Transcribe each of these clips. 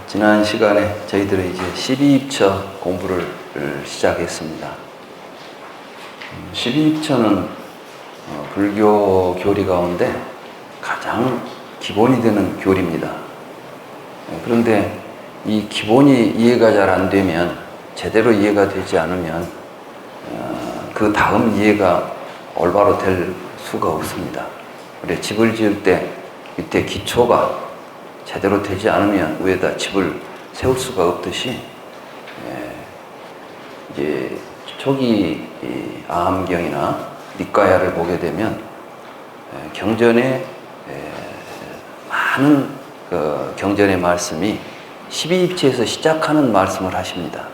지난 시간에 저희들은 이제 12입처 공부를 시작했습니다. 12입처는 불교 교리 가운데 가장 기본이 되는 교리입니다. 그런데 이 기본이 이해가 잘 안 되면, 제대로 이해가 되지 않으면 그 다음 이해가 올바로 될 수가 없습니다. 우리 집을 지을 때 이때 기초가 제대로 되지 않으면 위에다 집을 세울 수가 없듯이, 이제 초기 아함경이나 니까야를 보게 되면 경전에 많은 경전의 말씀이 12입체에서 시작하는 말씀을 하십니다.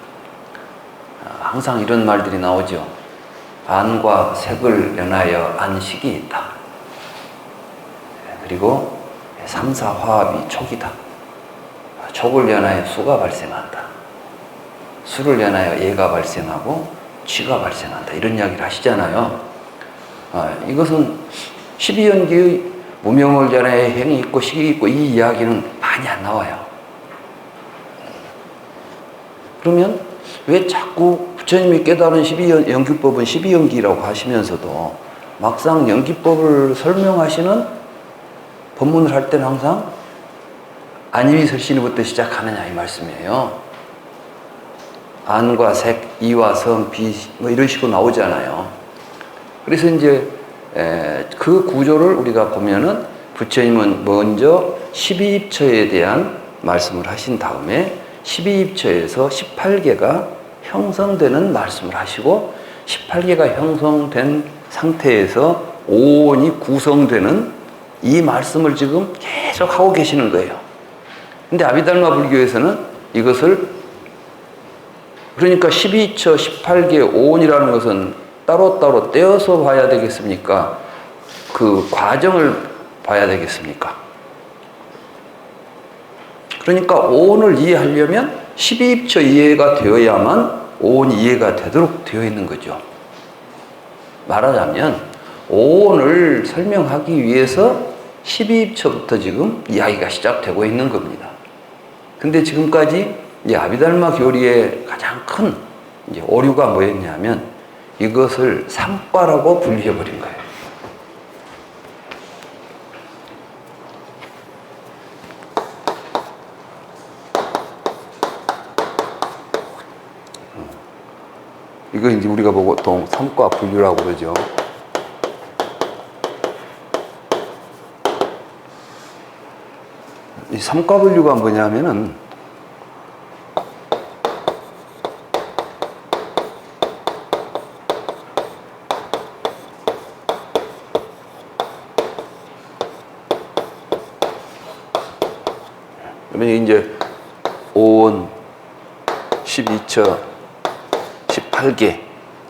항상 이런 말들이 나오죠. 안과 색을 연하여 안식이 있다. 그리고 삼사화합이 촉이다. 촉을 연하여 수가 발생한다. 수를 연하여 예가 발생하고 취가 발생한다. 이런 이야기를 하시잖아요. 이것은 12연기의 무명을 연하여 행이 있고 식이 있고 이 이야기는 많이 안 나와요. 그러면 왜 자꾸 부처님이 깨달은 12연기법은 12연기라고 하시면서도 막상 연기법을 설명하시는 법문을 할 때는 항상 안이위 설신이부터 시작하느냐 이 말씀이에요. 안과 색, 이와 성, 비 뭐 이런 식으로 나오잖아요. 그래서 이제 그 구조를 우리가 보면은 부처님은 먼저 12입처에 대한 말씀을 하신 다음에 12입처에서 18개가 형성되는 말씀을 하시고 18개가 형성된 상태에서 오온이 구성되는 이 말씀을 지금 계속 하고 계시는 거예요. 근데 아비달마 불교에서는 이것을, 그러니까 12처 18개 오온이라는 것은 따로따로 떼어서 봐야 되겠습니까? 그 과정을 봐야 되겠습니까? 그러니까 오온을 이해하려면 12입처 이해가 되어야만 오온이 이해가 되도록 되어 있는 거죠. 말하자면 오온을 설명하기 위해서 12입처부터 지금 이야기가 시작되고 있는 겁니다. 근데 지금까지 이제 아비달마 교리의 가장 큰 이제 오류가 뭐였냐면 이것을 삼과라고 분리해버린 거예요. 이거 이제 우리가 보통 삼과 분류라고 그러죠. 이 삼과 분류가 뭐냐면은 그러면 이제 오온, 12처, 18개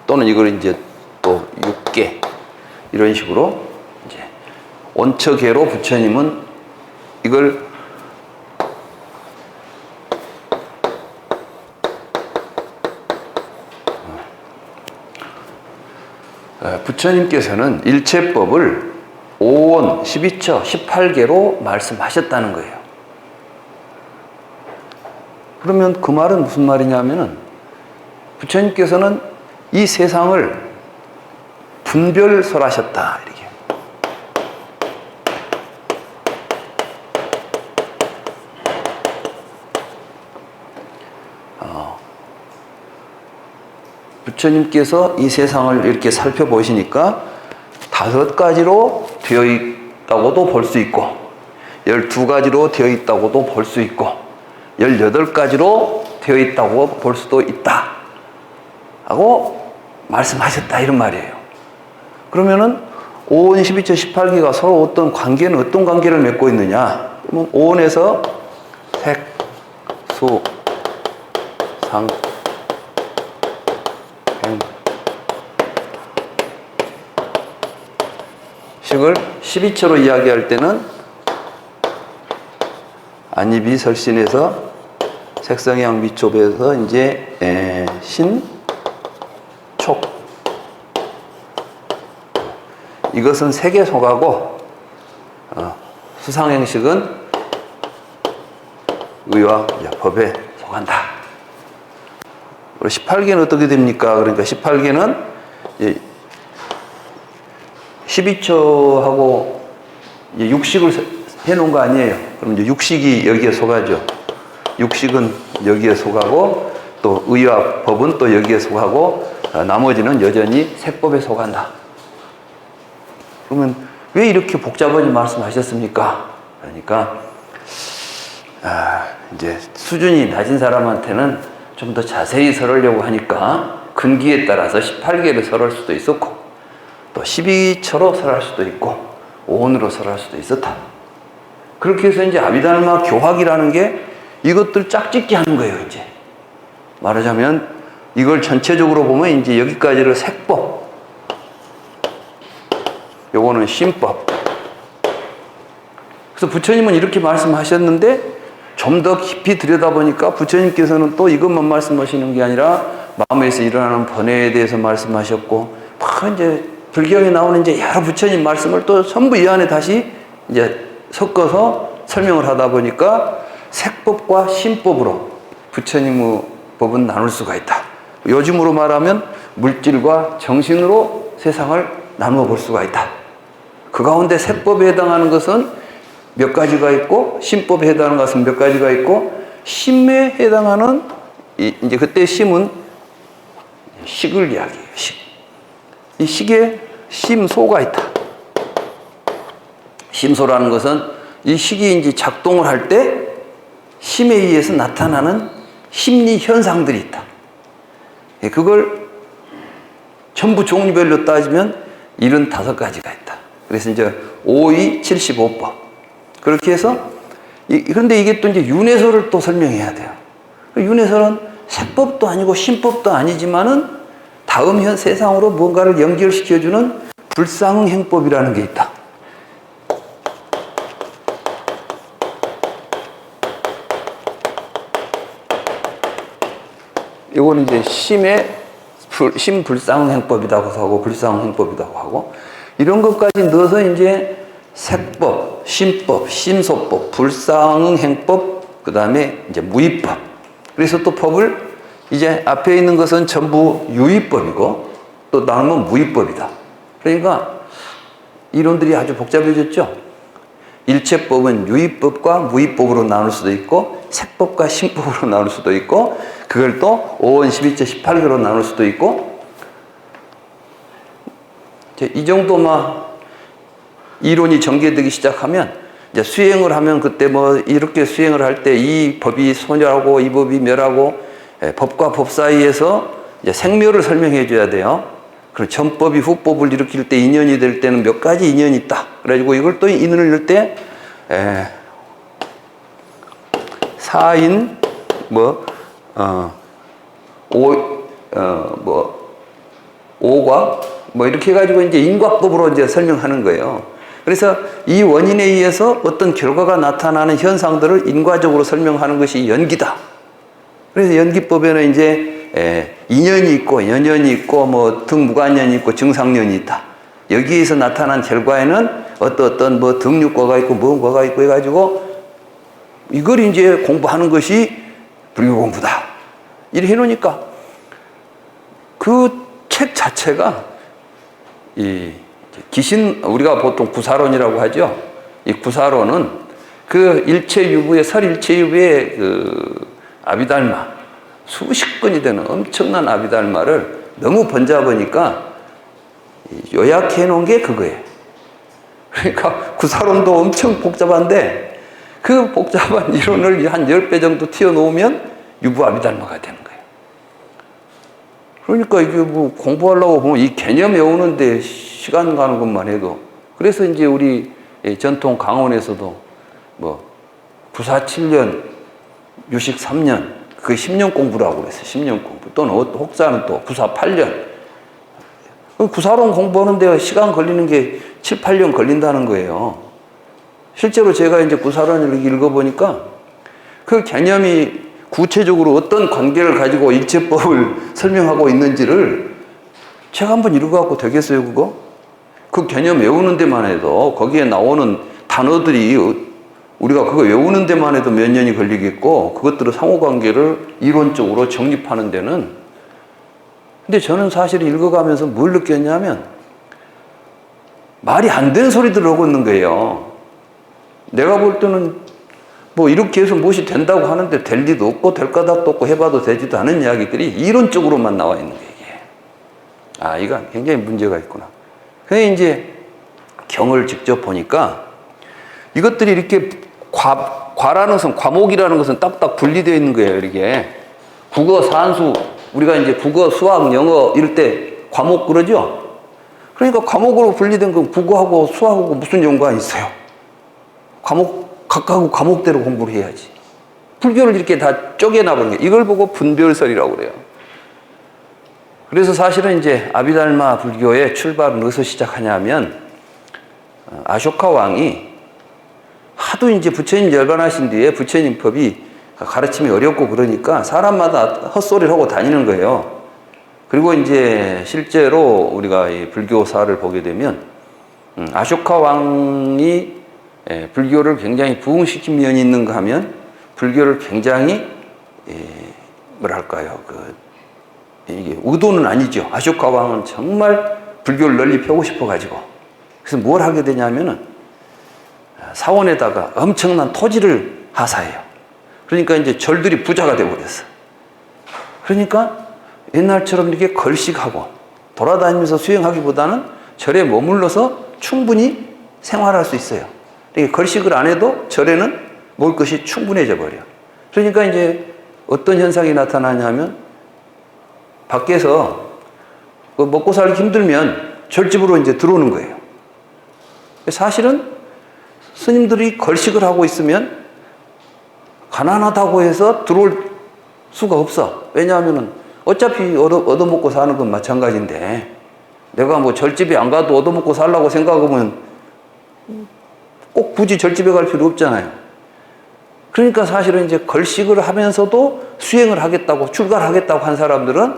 또는 이걸 이제 또 6개 이런 식으로 이제 원처계로 부처님은 이걸 부처님께서는 일체법을 5원, 12처, 18개로 말씀하셨다는 거예요. 그러면 그 말은 무슨 말이냐면은 부처님께서는 이 세상을 분별설하셨다. 이렇게. 부처님께서 이 세상을 이렇게 살펴보시니까 5가지로 되어 있다고도 볼 수 있고 12가지로 되어 있다고도 볼 수 있고 18가지로 되어 있다고 볼 수도 있다 하고 말씀하셨다 이런 말이에요. 그러면은 5원, 12처, 18개가 서로 어떤 관계를 맺고 있느냐? 그러면 5원에서 색, 수, 상, 식을 12처로 이야기할 때는 안이비 설신에서 색성향 미촉에서 이제 신, 촉 이것은 색에 속하고 수상행식은 의와 법에 속한다. 18개는 어떻게 됩니까? 그러니까 18개는 12처하고 육식을 해놓은 거 아니에요. 그럼 이제 육식이 여기에 속하죠. 육식은 여기에 속하고 또 의와 법은 또 여기에 속하고 나머지는 여전히 세법에 속한다. 그러면 왜 이렇게 복잡하게 말씀하셨습니까? 그러니까 이제 수준이 낮은 사람한테는 좀 더 자세히 설하려고 하니까 근기에 따라서 18개를 설할 수도 있었고 또 12처로 설할 수도 있고 오온으로 설할 수도 있었다. 그렇게 해서 이제 아비달마 교학이라는 게 이것들 짝짓기 하는 거예요. 이제 말하자면 이걸 전체적으로 보면 이제 여기까지를 색법, 요거는 신법. 그래서 부처님은 이렇게 말씀하셨는데 좀 더 깊이 들여다보니까 부처님께서는 또 이것만 말씀하시는 게 아니라 마음에서 일어나는 번뇌에 대해서 말씀하셨고, 막 이제 불경에 나오는 이제 여러 부처님 말씀을 또 전부 이 안에 다시 이제 섞어서 설명을 하다 보니까 색법과 신법으로 부처님의 법은 나눌 수가 있다. 요즘으로 말하면 물질과 정신으로 세상을 나누어 볼 수가 있다. 그 가운데 색법에 해당하는 것은 몇 가지가 있고 신법에 해당하는 것은 몇 가지가 있고 심에 해당하는 이제 그때 심은 식을 이야기해요. 식. 이 식에 심소가 있다. 심소라는 것은 이 식이 이제 작동을 할 때 심에 의해서 나타나는 심리 현상들이 있다. 그걸 전부 종류별로 따지면 75가지가 있다. 그래서 이제 5의 75법. 그렇게 해서, 그런데 이게 또 이제 윤회설을 또 설명해야 돼요. 윤회설은 색법도 아니고 신법도 아니지만은 다음 현 세상으로 뭔가를 연결시켜주는 불상응 행법이라는 게 있다. 이거는 이제 심불상응 행법이라고 하고 불상응 행법이라고 하고 이런 것까지 넣어서 이제 색법, 신법, 심소법, 불상응 행법, 그 다음에 이제 무위법. 그래서 또 법을 이제 앞에 있는 것은 전부 유의법이고 또 나누면 무위법이다. 그러니까 이론들이 아주 복잡해졌죠. 일체법은 유의법과 무위법으로 나눌 수도 있고 색법과 신법으로 나눌 수도 있고 그걸 또 5원 12체 18개로 나눌 수도 있고 이 정도만 이론이 전개되기 시작하면 이제 수행을 하면 그때 뭐 이렇게 수행을 할 때 이 법이 소멸하고 이 법이 멸하고 법과 법 사이에서 이제 생멸을 설명해 줘야 돼요. 그리고 전법이 후법을 일으킬 때 인연이 될 때는 몇 가지 인연이 있다. 그래가지고 이걸 또 인을 넣을 때 사인 오과 뭐 이렇게 해가지고 이제 인과법으로 이제 설명하는 거예요. 그래서 이 원인에 의해서 어떤 결과가 나타나는 현상들을 인과적으로 설명하는 것이 연기다. 그래서 연기법에는 이제 인연이 있고 연연이 있고 뭐 등무관연이 있고 증상연이 있다. 여기에서 나타난 결과에는 어떤 뭐 등육과가 있고 무언과가 있고 해가지고 이걸 이제 공부하는 것이 불교 공부다. 이렇게 해놓으니까 그 책 자체가 우리가 보통 구사론이라고 하죠. 이 구사론은 그 일체유부의 설일체유부의 그 아비달마 수십 건이 되는 엄청난 아비달마를 너무 번잡으니까 요약해 놓은 게 그거예요. 그러니까 구사론도 엄청 복잡한데 그 복잡한 이론을 한 10배 정도 튀어놓으면 유부 아비달마가 되는 거예요. 그러니까 이게 뭐 공부하려고 보면 이 개념 외우는데 시간 가는 것만 해도 그래서 이제 우리 전통 강원에서도 뭐 구사 7년, 유식 3년 그게 10년 공부라고 그랬어요. 10년 공부. 또는 혹자는 또 구사 8년. 구사론 공부하는데 시간 걸리는 게 7, 8년 걸린다는 거예요. 실제로 제가 이제 구사론을 읽어보니까 그 개념이 구체적으로 어떤 관계를 가지고 일체법을 설명하고 있는지를 제가 한번 읽어갖고 되겠어요, 그거? 그 개념 외우는 데만 해도 거기에 나오는 단어들이 우리가 그거 외우는 데만 해도 몇 년이 걸리겠고 그것들의 상호관계를 이론적으로 정립하는 데는. 근데 저는 사실 읽어가면서 뭘 느꼈냐면 말이 안 되는 소리들을 하고 있는 거예요. 내가 볼 때는 뭐 이렇게 해서 무엇이 된다고 하는데 될 리도 없고 될 까닭도 없고 해봐도 되지도 않은 이야기들이 이론적으로만 나와 있는 거예요. 이게. 아, 이거 굉장히 문제가 있구나. 그래서 이제 경을 직접 보니까 이것들이 이렇게 과라는 것은, 과목이라는 것은 딱딱 분리되어 있는 거예요. 이렇게 국어, 산수, 우리가 이제 국어, 수학, 영어 이럴 때 과목 그러죠. 그러니까 과목으로 분리된 건 국어하고 수학하고 무슨 연관이 있어요. 각각 과목대로 공부를 해야지. 불교를 이렇게 다 쪼개놔버린 거예요. 이걸 보고 분별설이라고 그래요. 그래서 사실은 이제 아비달마 불교의 출발은 어디서 시작하냐면 아쇼카 왕이 하도 이제 부처님 열반하신 뒤에 부처님 법이 가르침이 어렵고 그러니까 사람마다 헛소리를 하고 다니는 거예요. 그리고 이제 실제로 우리가 이 불교사를 보게 되면 아쇼카 왕이 불교를 굉장히 부흥시킨 면이 있는가 하면 불교를 굉장히 뭐랄까요, 이게 의도는 아니죠. 아쇼카 왕은 정말 불교를 널리 펴고 싶어가지고 그래서 뭘 하게 되냐면은 사원에다가 엄청난 토지를 하사해요. 그러니까 이제 절들이 부자가 되어버렸어. 그러니까 옛날처럼 이렇게 걸식하고 돌아다니면서 수행하기보다는 절에 머물러서 충분히 생활할 수 있어요. 이렇게 걸식을 안 해도 절에는 먹을 것이 충분해져 버려. 그러니까 이제 어떤 현상이 나타나냐면 밖에서 먹고 살기 힘들면 절집으로 이제 들어오는 거예요. 사실은 스님들이 걸식을 하고 있으면 가난하다고 해서 들어올 수가 없어. 왜냐하면 어차피 얻어먹고 사는 건 마찬가지인데 내가 뭐 절집에 안 가도 얻어먹고 살라고 생각하면 꼭 굳이 절집에 갈 필요 없잖아요. 그러니까 사실은 이제 걸식을 하면서도 수행을 하겠다고, 출가를 하겠다고 한 사람들은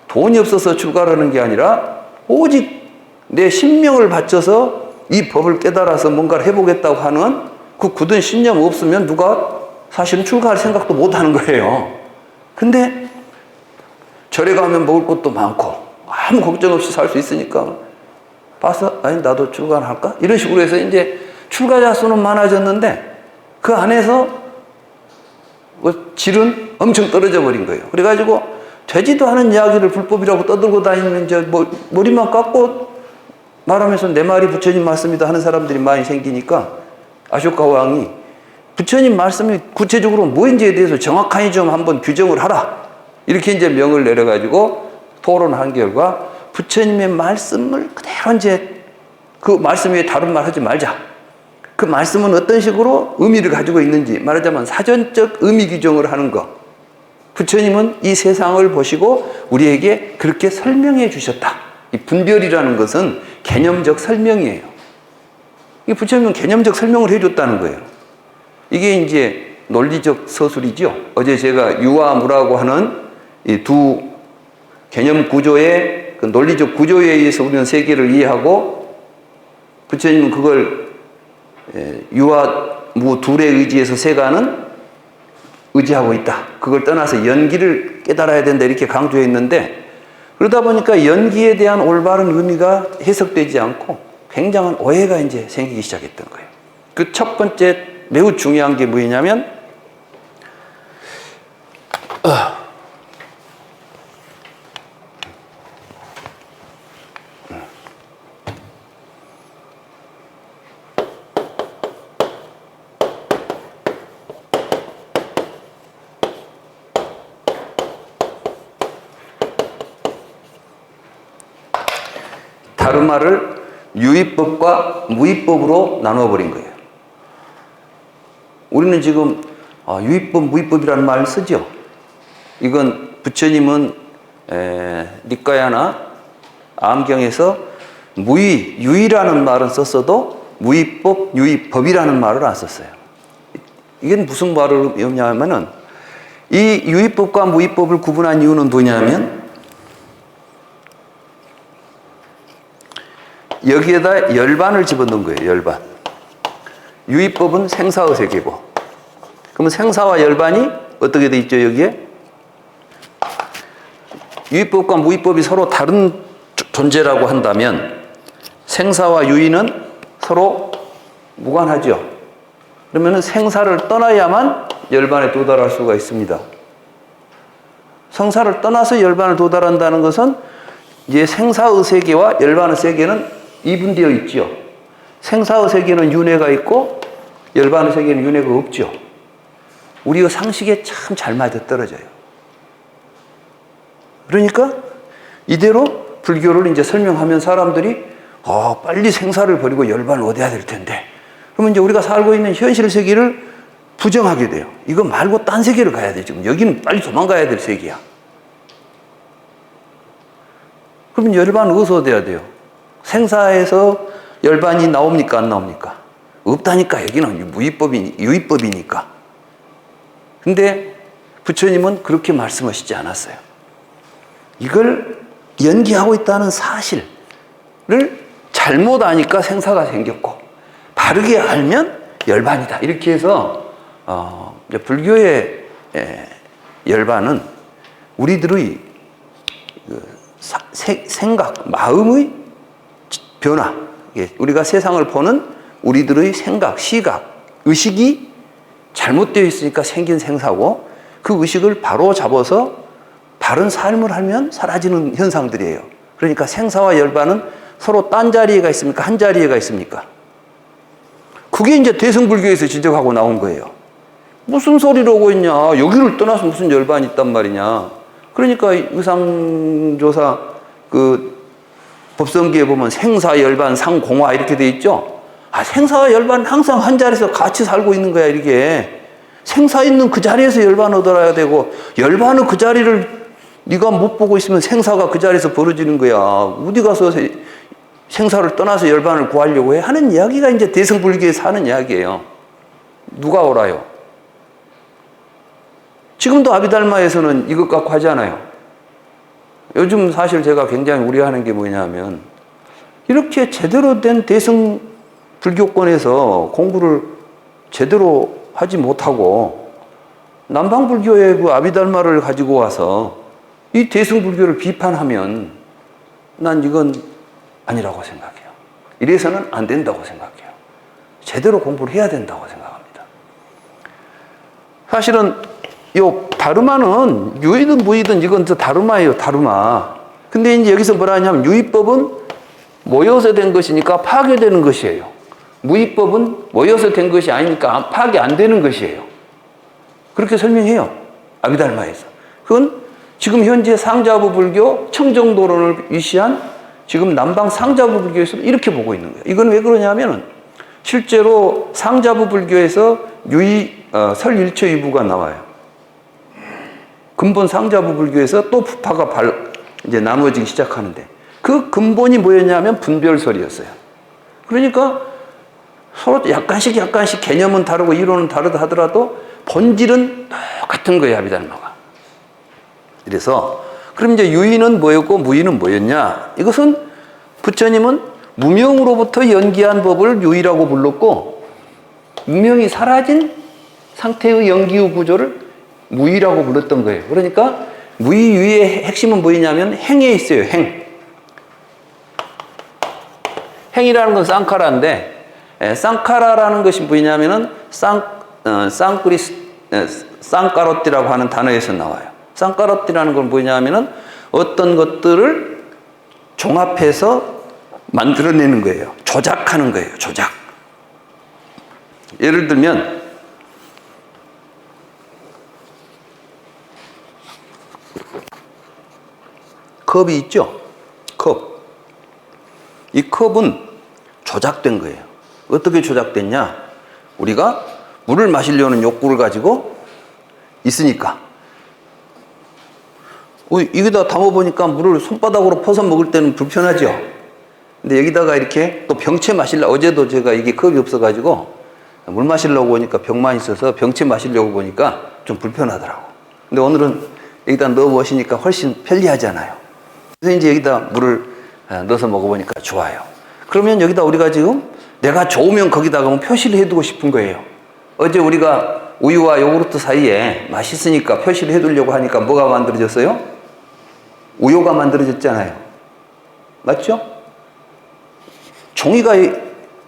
돈이 없어서 출가를 하는 게 아니라 오직 내 신명을 바쳐서 이 법을 깨달아서 뭔가를 해보겠다고 하는 그 굳은 신념 없으면 누가 사실은 출가할 생각도 못 하는 거예요. 근데 절에 가면 먹을 것도 많고 아무 걱정 없이 살 수 있으니까 봐서 아니 나도 출가를 할까? 이런 식으로 해서 이제 출가자 수는 많아졌는데 그 안에서 질은 엄청 떨어져 버린 거예요. 그래가지고 되지도 않은 이야기를 불법이라고 떠들고 다니면 이제 머리만 깎고 말하면서 내 말이 부처님 말씀이다 하는 사람들이 많이 생기니까 아쇼카 왕이 부처님 말씀이 구체적으로 뭐인지에 대해서 정확하게 좀 한번 규정을 하라. 이렇게 이제 명을 내려가지고 토론한 결과 부처님의 말씀을 그대로 이제 그 말씀 위에 다른 말 하지 말자. 그 말씀은 어떤 식으로 의미를 가지고 있는지 말하자면 사전적 의미 규정을 하는 것. 부처님은 이 세상을 보시고 우리에게 그렇게 설명해 주셨다. 이 분별이라는 것은 개념적 설명이에요. 이 부처님은 개념적 설명을 해줬다는 거예요. 이게 이제 논리적 서술이죠. 어제 제가 유와 무라고 하는 이 두 개념 구조의 그 논리적 구조에 의해서 우리는 세계를 이해하고 부처님은 그걸 유와 무 둘에 의지해서 세간은 의지하고 있다. 그걸 떠나서 연기를 깨달아야 된다 이렇게 강조했는데 그러다 보니까 연기에 대한 올바른 의미가 해석되지 않고 굉장한 오해가 이제 생기기 시작했던 거예요. 그 첫 번째 매우 중요한 게 뭐냐면 다르마를 유의법과 무의법으로 나누어 버린 거예요. 우리는 지금 유의법, 무의법이라는 말을 쓰죠. 이건 부처님은 니까야나 암경에서 유의라는 말은 썼어도 무의법, 유의법이라는 말을 안 썼어요. 이게 무슨 말을 의미하냐면은 이 유의법과 무의법을 구분한 이유는 뭐냐면 여기에다 열반을 집어넣은 거예요. 열반. 유의법은 생사의 세계고, 그러면 생사와 열반이 어떻게 돼 있죠, 여기에? 유의법과 무의법이 서로 다른 존재라고 한다면 생사와 유의는 서로 무관하죠. 그러면 생사를 떠나야만 열반에 도달할 수가 있습니다. 생사를 떠나서 열반을 도달한다는 것은 이제 생사의 세계와 열반의 세계는 이분되어 있죠. 생사의 세계는 윤회가 있고 열반의 세계는 윤회가 없죠. 우리의 상식에 참 잘 맞아떨어져요. 그러니까 이대로 불교를 이제 설명하면 사람들이 빨리 생사를 버리고 열반을 얻어야 될 텐데, 그러면 이제 우리가 살고 있는 현실 세계를 부정하게 돼요. 이거 말고 딴 세계를 가야 돼. 지금 여기는 빨리 도망가야 될 세계야. 그러면 열반은 어디서 얻어야 돼요? 생사에서 열반이 나옵니까, 안 나옵니까? 없다니까. 여기는 유의법이니까. 근데 부처님은 그렇게 말씀하시지 않았어요. 이걸 연기하고 있다는 사실을 잘못 아니까 생사가 생겼고, 바르게 알면 열반이다. 이렇게 해서 불교의 열반은 우리들의 생각, 마음의 변화, 우리가 세상을 보는 우리들의 생각, 시각, 의식이 잘못되어 있으니까 생긴 생사고, 그 의식을 바로 잡아서 바른 삶을 하면 사라지는 현상들이에요. 그러니까 생사와 열반은 서로 딴 자리에가 있습니까? 한 자리에가 있습니까? 그게 이제 대승불교에서 지적하고 나온 거예요. 무슨 소리를 하고 있냐? 여기를 떠나서 무슨 열반이 있단 말이냐? 그러니까 의상조사 법성기에 보면 생사, 열반, 상공화 이렇게 돼 있죠? 생사와 열반 항상 한 자리에서 같이 살고 있는 거야, 이게. 생사 있는 그 자리에서 열반 얻어야 되고, 열반은 그 자리를 네가 못 보고 있으면 생사가 그 자리에서 벌어지는 거야. 어디 가서 생사를 떠나서 열반을 구하려고 해? 하는 이야기가 이제 대승불교에서 하는 이야기예요. 누가 옳아요? 지금도 아비달마에서는 이것 갖고 하잖아요. 요즘 사실 제가 굉장히 우려하는 게 뭐냐면, 이렇게 제대로 된 대승불교권에서 공부를 제대로 하지 못하고 남방불교의 그 아비달마를 가지고 와서 이 대승불교를 비판하면 난 이건 아니라고 생각해요. 이래서는 안 된다고 생각해요. 제대로 공부를 해야 된다고 생각합니다. 사실은 요 다르마는 유의든 무의든 이건 저 다르마예요, 다르마. 근데 이제 여기서 뭐라 하냐면 유의법은 모여서 된 것이니까 파괴되는 것이에요. 무의법은 모여서 된 것이 아니니까 파괴 안 되는 것이에요. 그렇게 설명해요, 아비달마에서. 그건 지금 현재 상자부 불교 청정도론을 위시한 지금 남방 상자부 불교에서 이렇게 보고 있는 거예요. 이건 왜 그러냐면은 실제로 상자부 불교에서 설 일처유부가 나와요. 근본 상자부 불교에서 또 부파가 이제 나눠지기 시작하는데, 그 근본이 뭐였냐면 분별설이었어요. 그러니까 서로 약간씩 개념은 다르고 이론은 다르다 하더라도 본질은 똑같은 거예요, 아비달마가. 그래서 그럼 이제 유의는 뭐였고 무의는 뭐였냐? 이것은 부처님은 무명으로부터 연기한 법을 유의라고 불렀고, 무명이 사라진 상태의 연기의 구조를 무의라고 불렀던 거예요. 그러니까 무의 유의의 핵심은 뭐냐면 행에 있어요. 행이라는 건 쌍카라인데, 쌍카라라는 것이 뭐냐면은 쌍까로띠라고 하는 단어에서 나와요. 쌍까로띠라는 건 뭐냐면은 어떤 것들을 종합해서 만들어내는 거예요. 조작하는 거예요. 조작. 예를 들면 컵이 있죠? 컵. 이 컵은 조작된 거예요. 어떻게 조작됐냐? 우리가 물을 마시려는 욕구를 가지고 있으니까. 여기다 담아보니까 물을 손바닥으로 퍼서 먹을 때는 불편하죠? 근데 여기다가 이렇게 또 병채 마시려고, 어제도 제가 이게 컵이 없어가지고 물 마시려고 보니까 병만 있어서 병채 마시려고 보니까 좀 불편하더라고. 근데 오늘은 여기다 넣어보시니까 훨씬 편리하잖아요. 그래서 이제 여기다 물을 넣어서 먹어보니까 좋아요. 그러면 여기다 우리가 지금 내가 좋으면 거기다가 뭐 표시를 해두고 싶은 거예요. 어제 우리가 우유와 요구르트 사이에 맛있으니까 표시를 해두려고 하니까 뭐가 만들어졌어요? 우유가 만들어졌잖아요. 맞죠? 종이가,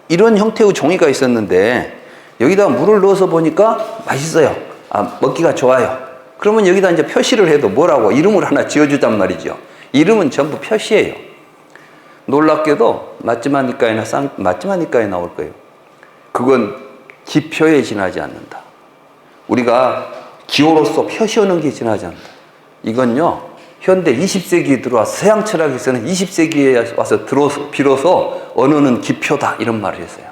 이런 형태의 종이가 있었는데 여기다 물을 넣어서 보니까 맛있어요. 아, 먹기가 좋아요. 그러면 여기다 이제 표시를 해도 뭐라고 이름을 하나 지어주단 말이죠. 이름은 전부 표시예요. 놀랍게도 맞지마니까에 나올 거예요. 그건 기표에 지나지 않는다. 우리가 기호로서 표시하는 게 지나지 않는다. 이건요, 현대 20세기에 들어와서 서양 철학에서는 20세기에 와서 비로소 언어는 기표다 이런 말을 했어요.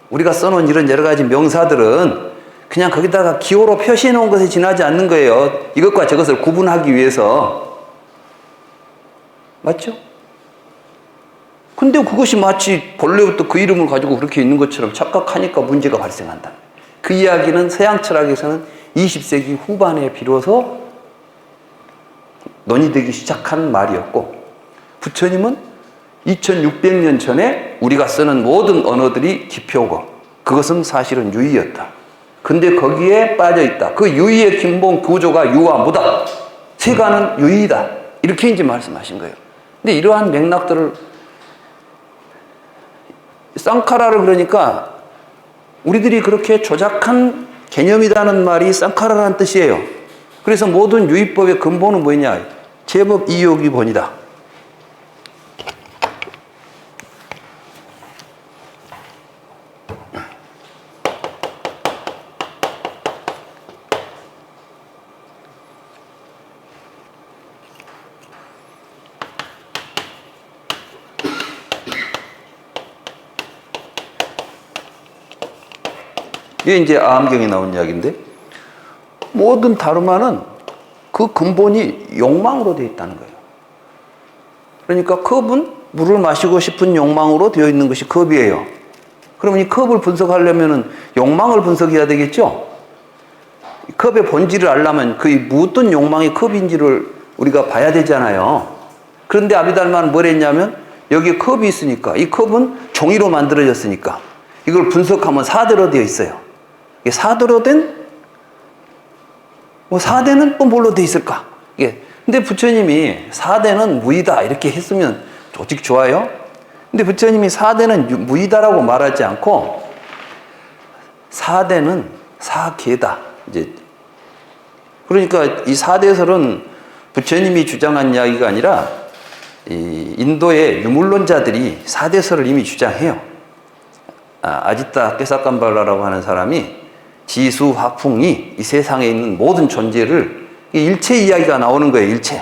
우리가 써놓은 이런 여러 가지 명사들은 그냥 거기다가 기호로 표시해 놓은 것에 지나지 않는 거예요. 이것과 저것을 구분하기 위해서. 맞죠? 근데 그것이 마치 본래부터 그 이름을 가지고 그렇게 있는 것처럼 착각하니까 문제가 발생한다. 그 이야기는 서양 철학에서는 20세기 후반에 비로소 논의되기 시작한 말이었고, 부처님은 2600년 전에 우리가 쓰는 모든 언어들이 기표고 그것은 사실은 유의였다. 근데 거기에 빠져있다. 그 유의의 근본 구조가 유와 무다. 세간은 유의다. 이렇게 이제 말씀하신 거예요. 근데 이러한 맥락들을 쌍카라를 그러니까 우리들이 그렇게 조작한 개념이라는 말이 쌍카라라는 뜻이에요. 그래서 모든 유의법의 근본은 뭐냐? 제법 이욕이 본이다. 이게 이제 아함경에 나온 이야기인데, 모든 다르마는 그 근본이 욕망으로 되어 있다는 거예요. 그러니까 컵은 물을 마시고 싶은 욕망으로 되어 있는 것이 컵이에요. 그러면 이 컵을 분석하려면 욕망을 분석해야 되겠죠? 컵의 본질을 알려면 그 무엇든 욕망이 컵인지를 우리가 봐야 되잖아요. 그런데 아비달마는 뭘 했냐면, 여기에 컵이 있으니까, 이 컵은 종이로 만들어졌으니까 이걸 분석하면 4대로 되어 있어요. 이게 4대로 된, 뭐 4대는 또 뭘로 되어 있을까? 이게. 근데 부처님이 4대는 무이다 이렇게 했으면 조직 좋아요. 근데 부처님이 4대는 무이다라고 말하지 않고 4대는 사계다. 이제 그러니까 이 4대설은 부처님이 주장한 이야기가 아니라 이 인도의 유물론자들이 4대설을 이미 주장해요. 아지타 깨사캄발라라고 하는 사람이 지수, 화풍이 이 세상에 있는 모든 존재를 일체 이야기가 나오는 거예요. 일체.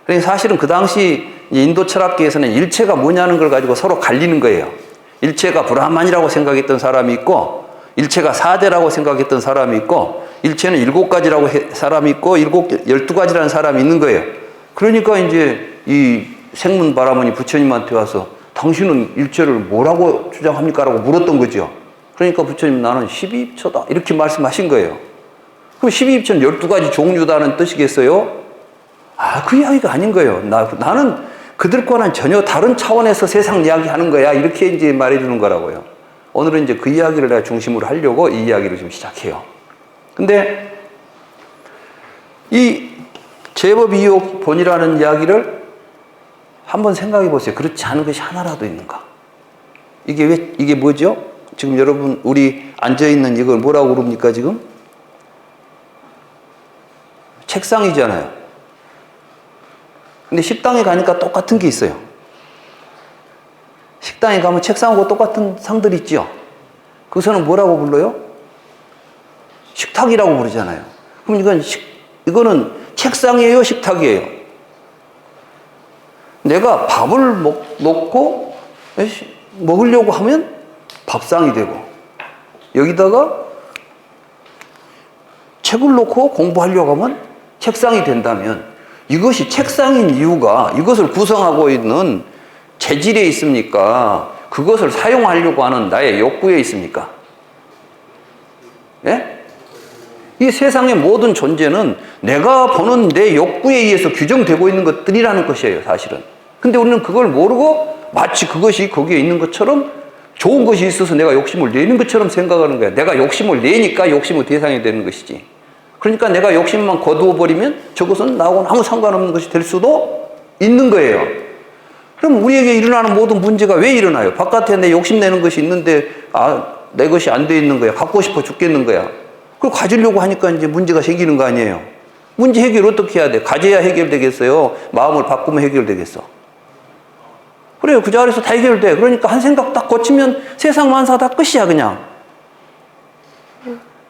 그러니까 사실은 그 당시 인도 철학계에서는 일체가 뭐냐는 걸 가지고 서로 갈리는 거예요. 일체가 브라만이라고 생각했던 사람이 있고, 일체가 4대라고 생각했던 사람이 있고, 일체는 7가지라고 사람이 있고, 12가지라는 사람이 있는 거예요. 그러니까 이제 이 생문 바라머니 부처님한테 와서 당신은 일체를 뭐라고 주장합니까? 라고 물었던 거죠. 그러니까 부처님 나는 12입처다. 이렇게 말씀하신 거예요. 그럼 12입처는 12가지 종류다는 뜻이겠어요? 그 이야기가 아닌 거예요. 나는 그들과는 전혀 다른 차원에서 세상 이야기 하는 거야. 이렇게 이제 말해주는 거라고요. 오늘은 이제 그 이야기를 내가 중심으로 하려고 이 이야기를 좀 시작해요. 근데 이 제법 이욕 본이라는 이야기를 한번 생각해 보세요. 그렇지 않은 것이 하나라도 있는가? 이게 뭐죠? 지금 여러분, 우리 앉아있는 이걸 뭐라고 부릅니까, 지금? 책상이잖아요. 근데 식당에 가니까 똑같은 게 있어요. 식당에 가면 책상하고 똑같은 상들 있죠? 그것은 뭐라고 불러요? 식탁이라고 부르잖아요. 그럼 이거는 책상이에요, 식탁이에요? 내가 밥을 먹고 먹으려고 하면 밥상이 되고, 여기다가 책을 놓고 공부하려고 하면 책상이 된다면, 이것이 책상인 이유가 이것을 구성하고 있는 재질에 있습니까? 그것을 사용하려고 하는 나의 욕구에 있습니까? 예? 이 세상의 모든 존재는 내가 보는 내 욕구에 의해서 규정되고 있는 것들이라는 것이에요, 사실은. 근데 우리는 그걸 모르고 마치 그것이 거기에 있는 것처럼 좋은 것이 있어서 내가 욕심을 내는 것처럼 생각하는 거야. 내가 욕심을 내니까 욕심의 대상이 되는 것이지. 그러니까 내가 욕심만 거두어 버리면 저것은 나하고는 아무 상관없는 것이 될 수도 있는 거예요. 그럼 우리에게 일어나는 모든 문제가 왜 일어나요? 바깥에 내 욕심내는 것이 있는데 내 것이 안 돼 있는 거야. 갖고 싶어 죽겠는 거야. 그걸 가지려고 하니까 이제 문제가 생기는 거 아니에요. 문제 해결 어떻게 해야 돼? 가져야 해결되겠어요? 마음을 바꾸면 해결되겠어? 그래요. 그 자리에서 다 해결돼. 그러니까 한 생각 딱 거치면 세상 만사 다 끝이야 그냥.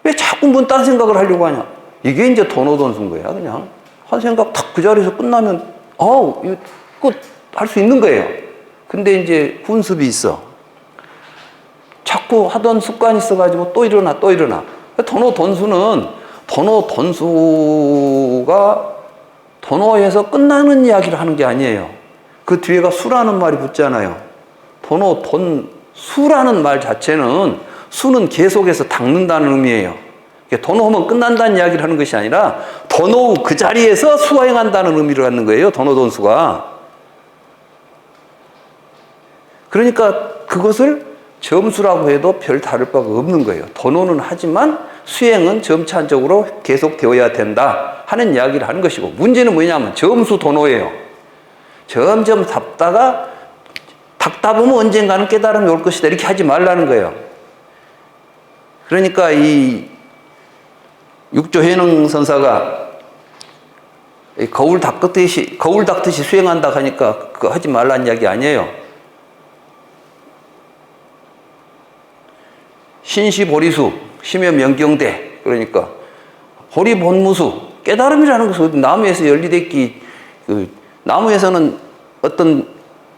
왜 자꾸 딴 생각을 하려고 하냐? 이게 이제 도노돈수인 거야 그냥. 한 생각 딱 그 자리에서 끝나면 이거 끝 할 수 있는 거예요. 근데 이제 훈습이 있어. 자꾸 하던 습관이 있어가지고 또 일어나. 도노돈수는 도노돈수가 도노에서 끝나는 이야기를 하는 게 아니에요. 그 뒤에가 수라는 말이 붙잖아요. 도노돈수라는 말 자체는 수는 계속해서 닦는다는 의미예요. 도노하면 끝난다는 이야기를 하는 것이 아니라 도노 그 자리에서 수행한다는 의미를 갖는 거예요. 도노돈수가. 그러니까 그것을 점수라고 해도 별 다를 바가 없는 거예요. 도노는 하지만 수행은 점차적으로 계속되어야 된다 하는 이야기를 하는 것이고, 문제는 뭐냐면 점수 도노예요. 점점 닦다 보면 언젠가는 깨달음이 올 것이다 이렇게 하지 말라는 거예요. 그러니까 이 육조 해능 선사가 거울 닦듯이 수행한다 하니까 그거 하지 말라는 이야기 아니에요. 신시보리수, 심여명경대. 그러니까 보리본무수, 깨달음이라는 것은 나무에서 열리댔기, 나무에서는 어떤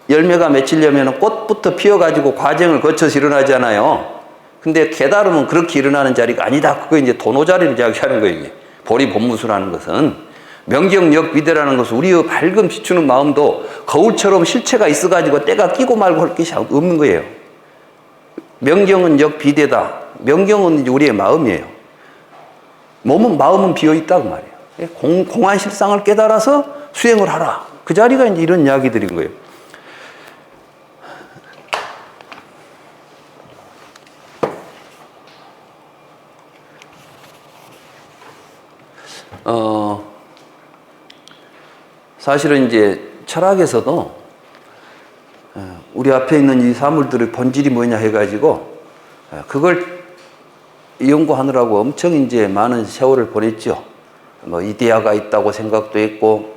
열매가 맺히려면 꽃부터 피어가지고 과정을 거쳐서 일어나잖아요. 근데 깨달음은 그렇게 일어나는 자리가 아니다. 그거 이제 도노 자리를 이야기하는 거예요. 이게. 보리본무수라는 것은 명경역비대라는 것은 우리의 밝은 비추는 마음도 거울처럼 실체가 있어가지고 때가 끼고 말고 할 것이 없는 거예요. 명경은 역비대다. 명경은 우리의 마음이에요. 마음은 비어있다고 말이에요. 공한 실상을 깨달아서 수행을 하라. 그 자리가 이제 이런 이야기들인 거예요. 사실은 이제 철학에서도 우리 앞에 있는 이 사물들의 본질이 뭐냐 해가지고 그걸 연구하느라고 엄청 이제 많은 세월을 보냈죠. 이데아가 있다고 생각도 했고,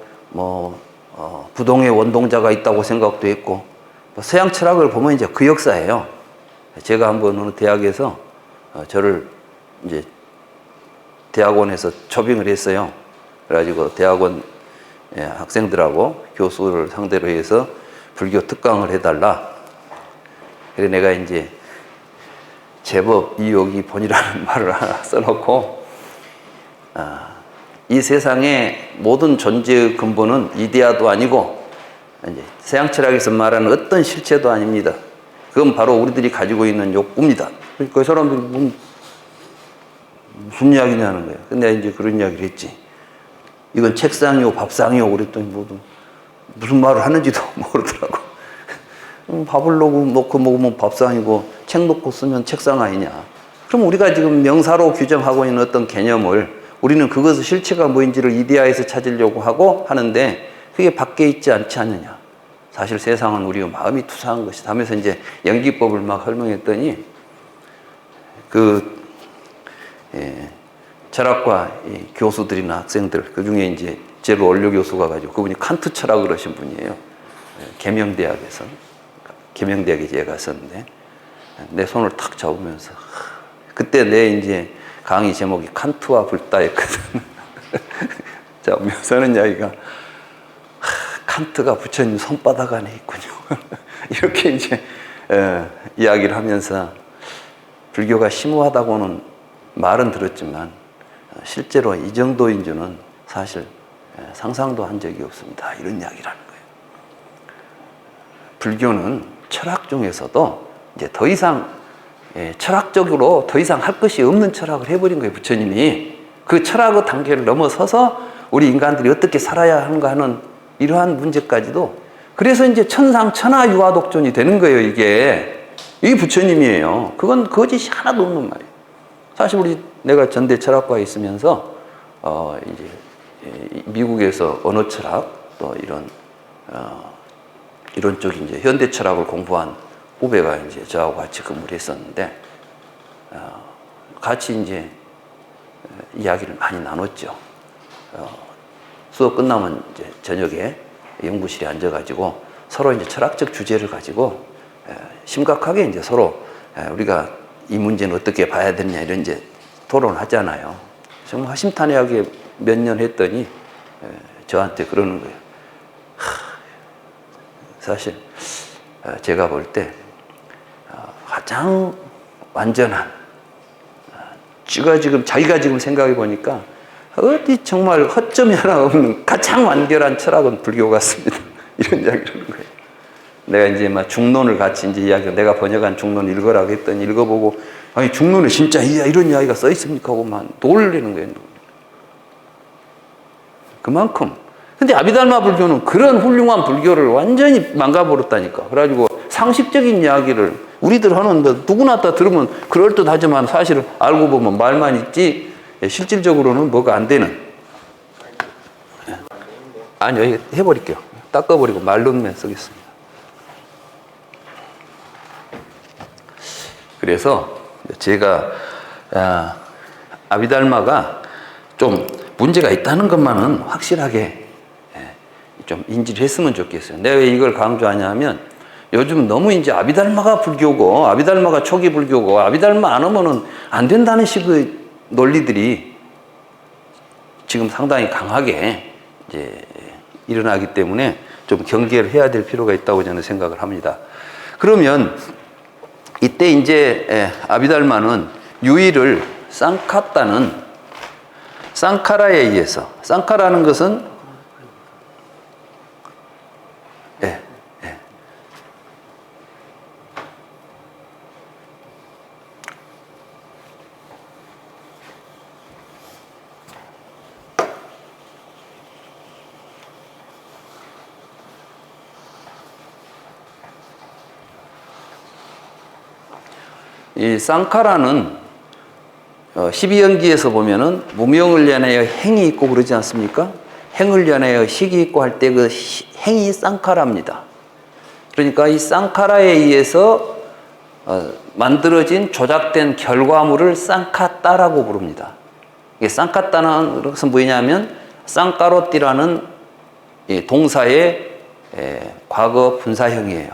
부동의 원동자가 있다고 생각도 했고, 서양 철학을 보면 이제 그 역사예요. 제가 한번 어느 대학에서 저를 이제 대학원에서 초빙을 했어요. 그래가지고 대학원 학생들하고 교수를 상대로 해서 불교 특강을 해달라. 그래 내가 이제 제법 이욕이 본이라는 말을 하나 써놓고, 이 세상의 모든 존재의 근본은 이데아도 아니고 이제 서양 철학에서 말하는 어떤 실체도 아닙니다. 그건 바로 우리들이 가지고 있는 욕구입니다. 그 사람들이 무슨 이야기냐는 거예요. 근데 이제 그런 이야기를 했지. 이건 책상이요, 밥상이요. 그랬더니 무슨 말을 하는지도 모르더라고. 밥을 놓고 먹으면 밥상이고 책 놓고 쓰면 책상 아니냐. 그럼 우리가 지금 명사로 규정하고 있는 어떤 개념을 우리는 그것의 실체가 뭐인지를 이데아에서 찾으려고 하고 하는데 그게 밖에 있지 않지 않느냐. 사실 세상은 우리의 마음이 투사한 것이다 하면서 이제 연기법을 막 설명했더니 철학과 교수들이나 학생들, 그 중에 이제 제로 원료 교수가 가지고 그분이 칸트 철학을 하신 분이에요. 계명대학에서. 계명대학에 제가 갔었는데 내 손을 탁 잡으면서 그때 내 이제 강의 제목이 칸트와 불다였거든. 잡으면서는 이야기가 칸트가 부처님 손바닥 안에 있군요. 이렇게 이제 이야기를 하면서 불교가 심오하다고는 말은 들었지만 실제로 이 정도인 줄은 사실 상상도 한 적이 없습니다. 이런 이야기를 하는 거예요. 불교는 철학 중에서도 이제 더 이상 철학적으로 더 이상 할 것이 없는 철학을 해버린 거예요. 부처님이. 그 철학의 단계를 넘어서서 우리 인간들이 어떻게 살아야 하는가 하는 이러한 문제까지도 그래서 이제 천상천하 유화독존이 되는 거예요, 이게. 이게 부처님이에요. 그건 거짓이 하나도 없는 말이에요. 사실 내가 전대 철학과에 있으면서, 이제, 미국에서 언어 철학, 또 이런 쪽 이제 현대 철학을 공부한 후배가 이제 저하고 같이 근무를 했었는데, 같이 이제 이야기를 많이 나눴죠. 수업 끝나면 이제 저녁에 연구실에 앉아가지고 서로 이제 철학적 주제를 가지고 심각하게 이제 서로 우리가 이 문제는 어떻게 봐야 되느냐 이런 이제 토론을 하잖아요. 정말 허심탄회하게 몇 년 했더니 저한테 그러는 거예요. 사실 제가 볼 때 가장 완전한 자기가 지금 생각해 보니까 어디 정말 허점이 하나 없는 가장 완결한 철학은 불교 같습니다. 이런 이야기를 하는 거예요. 내가 이제 막 중론을 같이 이제 내가 번역한 중론 읽으라고 했더니 읽어보고, 아니, 중론에 진짜 이런 이야기가 써 있습니까? 하고만 놀리는 거예요. 그만큼. 근데 아비달마 불교는 그런 훌륭한 불교를 완전히 망가버렸다니까. 그래가지고 상식적인 이야기를 우리들 하는, 누구나 다 들으면 그럴듯하지만 사실 알고 보면 말만 있지, 실질적으로는 뭐가 안 되는. 아니요, 해버릴게요. 닦아버리고 말론만 쓰겠습니다. 그래서 제가 아비달마가 좀 문제가 있다는 것만은 확실하게 좀 인지를 했으면 좋겠어요. 내가 왜 이걸 강조하냐 하면 요즘 너무 이제 아비달마가 불교고, 아비달마가 초기 불교고, 아비달마 안 하면은 안 된다는 식의 논리들이 지금 상당히 강하게 이제 일어나기 때문에 좀 경계를 해야 될 필요가 있다고 저는 생각을 합니다. 그러면 이때 이제 아비달마는 유의를 쌍카라에 의해서, 쌍카라는 것은 이 쌍카라는 12연기에서 보면은 무명을 연하여 행이 있고 그러지 않습니까? 행을 연하여 식이 있고 할 때 그 행이 쌍카라입니다. 그러니까 이 쌍카라에 의해서 만들어진 조작된 결과물을 쌍카따라고 부릅니다. 이게 쌍카따는 것은 뭐냐면 쌍까로띠라는 동사의 과거 분사형이에요.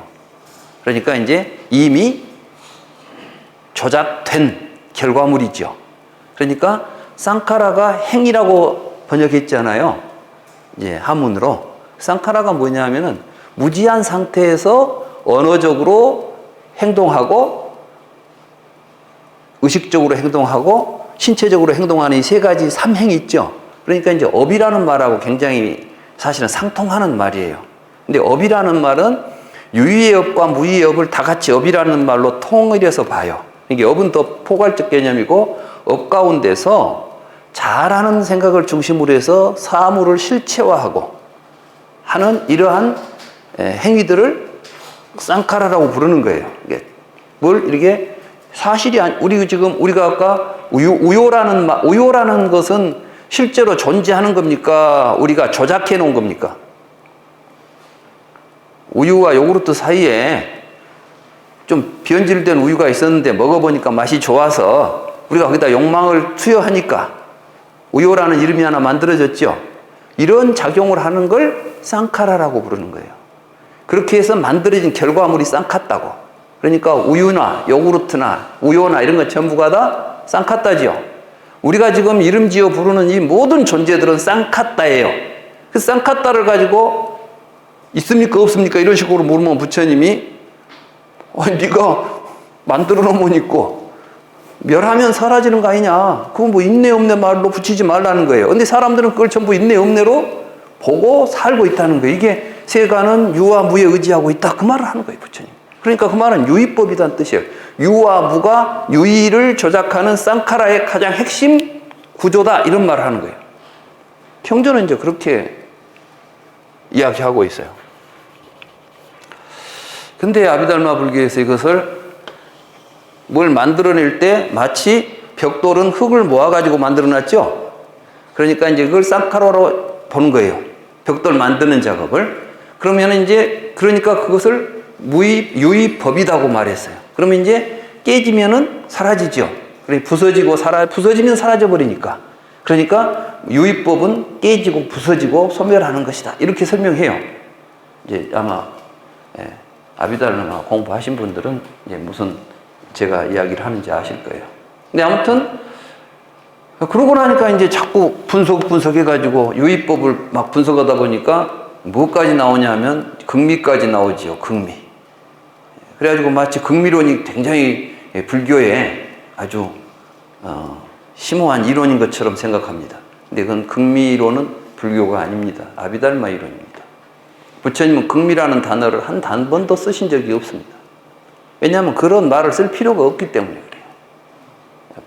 그러니까 이제 이미 조작된 결과물이죠. 그러니까 쌍카라가 행이라고 번역했잖아요. 예, 한문으로. 쌍카라가 뭐냐면은 무지한 상태에서 언어적으로 행동하고 의식적으로 행동하고 신체적으로 행동하는 이 세 가지 삼행이 있죠. 그러니까 이제 업이라는 말하고 굉장히 사실은 상통하는 말이에요. 근데 업이라는 말은 유의의 업과 무의의 업을 다 같이 업이라는 말로 통일해서 봐요. 이게 업은 더 포괄적 개념이고 업 가운데서 잘하는 생각을 중심으로 해서 사물을 실체화하고 하는 이러한 행위들을 쌍카라라고 부르는 거예요. 이게 뭘 이렇게 사실이 우리가 아까 우요라는 것은 실제로 존재하는 겁니까? 우리가 조작해 놓은 겁니까? 우유와 요구르트 사이에 좀 변질된 우유가 있었는데 먹어보니까 맛이 좋아서 우리가 거기다 욕망을 투여하니까 우요라는 이름이 하나 만들어졌죠. 이런 작용을 하는 걸 쌍카라라고 부르는 거예요. 그렇게 해서 만들어진 결과물이 쌍카따고. 그러니까 우유나 요구르트나 우요나 이런 것 전부가 다 쌍카따지요. 우리가 지금 이름 지어 부르는 이 모든 존재들은 쌍카따예요. 그 쌍카따를 가지고 있습니까 없습니까 이런 식으로 물으면 부처님이 네가 만들어 놓으면 있고 멸하면 사라지는 거 아니냐. 그건 뭐 있네 없네 말로 붙이지 말라는 거예요. 근데 사람들은 그걸 전부 있네 없네로 보고 살고 있다는 거예요. 이게 세간은 유와 무에 의지하고 있다. 그 말을 하는 거예요, 부처님. 그러니까 그 말은 유의법이라는 뜻이에요. 유와 무가 유의를 조작하는 쌍카라의 가장 핵심 구조다. 이런 말을 하는 거예요. 경전은 이제 그렇게 이야기하고 있어요. 근데 아비달마 불교에서 이것을 뭘 만들어낼 때 마치 벽돌은 흙을 모아가지고 만들어놨죠. 그러니까 이제 그걸 쌍카로로 보는 거예요. 벽돌 만드는 작업을. 그러면 이제 그러니까 그것을 유의법이라고 말했어요. 그러면 이제 깨지면은 사라지죠. 그래 부서지면 사라져 버리니까. 그러니까 유의법은 깨지고 부서지고 소멸하는 것이다. 이렇게 설명해요. 이제 아마 아비달마 공부하신 분들은 이제 무슨 제가 이야기를 하는지 아실 거예요. 근데 아무튼 그러고 나니까 이제 자꾸 분석해가지고 유의법을 막 분석하다 보니까 뭐까지 나오냐면 극미까지 나오지요. 극미. 그래가지고 마치 극미론이 굉장히 불교에 아주 심오한 이론인 것처럼 생각합니다. 근데 그건 극미론은 불교가 아닙니다. 아비달마 이론입니다. 부처님은 극미라는 단어를 한 번도 쓰신 적이 없습니다. 왜냐하면 그런 말을 쓸 필요가 없기 때문에 그래요.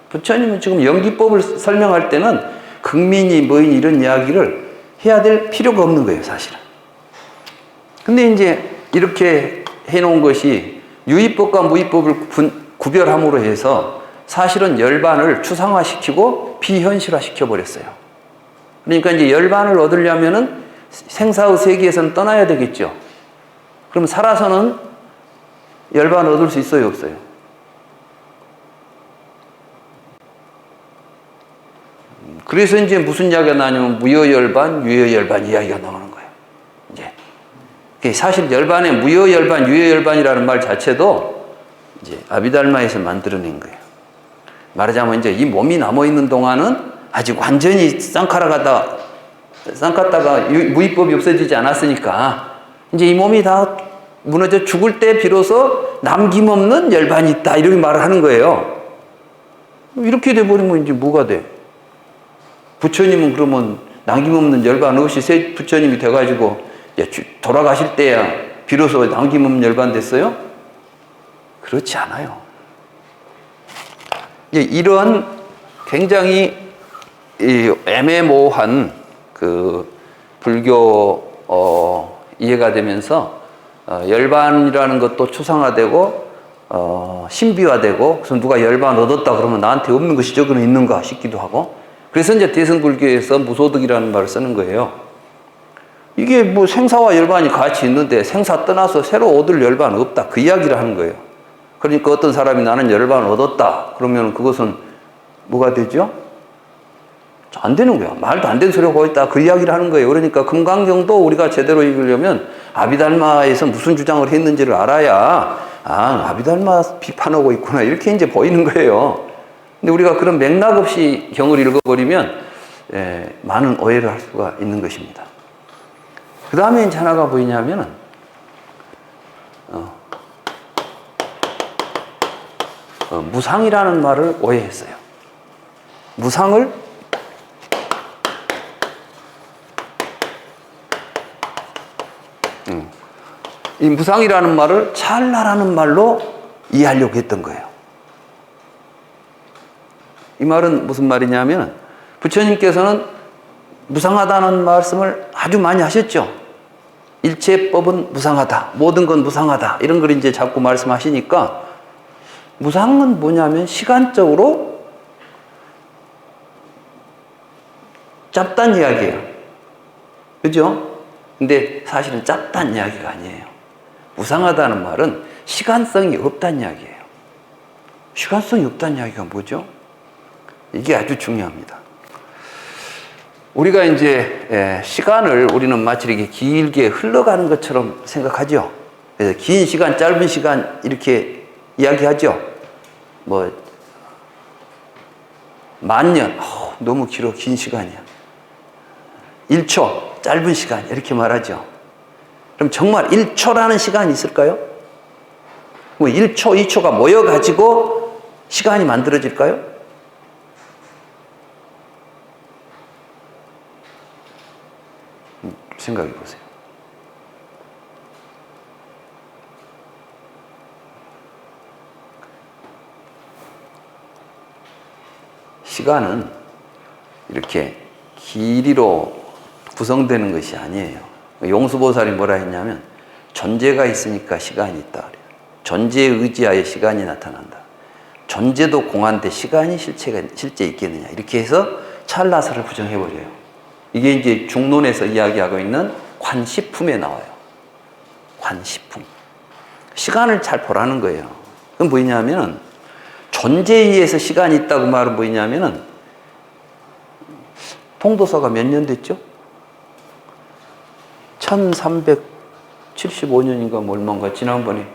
부처님은 지금 연기법을 설명할 때는 극민이 뭐인 이런 이야기를 해야 될 필요가 없는 거예요, 사실은. 근데 이제 이렇게 해놓은 것이 유의법과 무의법을 구별함으로 해서 사실은 열반을 추상화시키고 비현실화시켜 버렸어요. 그러니까 이제 열반을 얻으려면은 생사의 세계에서는 떠나야 되겠죠. 그럼 살아서는 열반 얻을 수 있어요, 없어요? 그래서 이제 무슨 이야기가 나냐면 무여열반, 유여열반 이야기가 나오는 거예요. 이제 사실 열반에 무여열반, 유여열반이라는 말 자체도 이제 아비달마에서 만들어낸 거예요. 말하자면 이제 이 몸이 남아 있는 동안은 아직 완전히 쌍카라가 무의법이 없어지지 않았으니까 이제 이 몸이 다 무너져 죽을 때 비로소 남김없는 열반이 있다 이렇게 말을 하는 거예요. 이렇게 돼버리면 이제 뭐가 돼? 부처님은 그러면 남김없는 열반 없이 새 부처님이 돼가지고 돌아가실 때야 비로소 남김없는 열반 됐어요? 그렇지 않아요. 이런 굉장히 애매모호한 그 불교 이해가 되면서 열반이라는 것도 추상화되고 신비화되고 그래서 누가 열반 얻었다 그러면 나한테 없는 것이 저거는 있는가 싶기도 하고 그래서 이제 대승불교에서 무소득이라는 말을 쓰는 거예요. 이게 뭐 생사와 열반이 같이 있는데 생사 떠나서 새로 얻을 열반은 없다 그 이야기를 하는 거예요. 그러니까 어떤 사람이 나는 열반을 얻었다 그러면 그것은 뭐가 되죠? 안 되는 거야. 말도 안 되는 소리 하고 있다. 그 이야기를 하는 거예요. 그러니까 금강경도 우리가 제대로 읽으려면 아비달마에서 무슨 주장을 했는지를 알아야 아비달마 비판하고 있구나. 이렇게 이제 보이는 거예요. 근데 우리가 그런 맥락 없이 경을 읽어버리면 많은 오해를 할 수가 있는 것입니다. 그 다음에 이제 하나가 뭐냐면은 무상이라는 말을 오해했어요. 무상을 이 무상이라는 말을 찰나라는 말로 이해하려고 했던 거예요. 이 말은 무슨 말이냐면 부처님께서는 무상하다는 말씀을 아주 많이 하셨죠. 일체법은 무상하다. 모든 건 무상하다. 이런 걸 이제 자꾸 말씀하시니까 무상은 뭐냐면 시간적으로 짧다는 이야기예요. 그죠? 근데 사실은 짧다는 이야기가 아니에요. 무상하다는 말은 시간성이 없다는 이야기예요. 시간성이 없다는 이야기가 뭐죠? 이게 아주 중요합니다. 우리가 이제 시간을 우리는 마치 이렇게 길게 흘러가는 것처럼 생각하죠. 그래서 긴 시간, 짧은 시간 이렇게 이야기하죠. 뭐 만년, 너무 길어, 긴 시간이야. 1초, 짧은 시간 이렇게 말하죠. 그럼 정말 1초라는 시간이 있을까요? 뭐 1초, 2초가 모여가지고 시간이 만들어질까요? 생각해 보세요. 시간은 이렇게 길이로 구성되는 것이 아니에요. 용수보살이 뭐라 했냐면 존재가 있으니까 시간이 있다 그래요. 존재에 의지하여 시간이 나타난다. 존재도 공한데 시간이 실제 있겠느냐. 이렇게 해서 찰나설을 부정해버려요. 이게 이제 중론에서 이야기하고 있는 관시품에 나와요. 관시품. 시간을 잘 보라는 거예요. 그건 뭐냐면은 존재에 의해서 시간이 있다고 말은 뭐냐면은 통도사가 몇 년 됐죠? 1375년인가 뭐 얼마인가 지난번에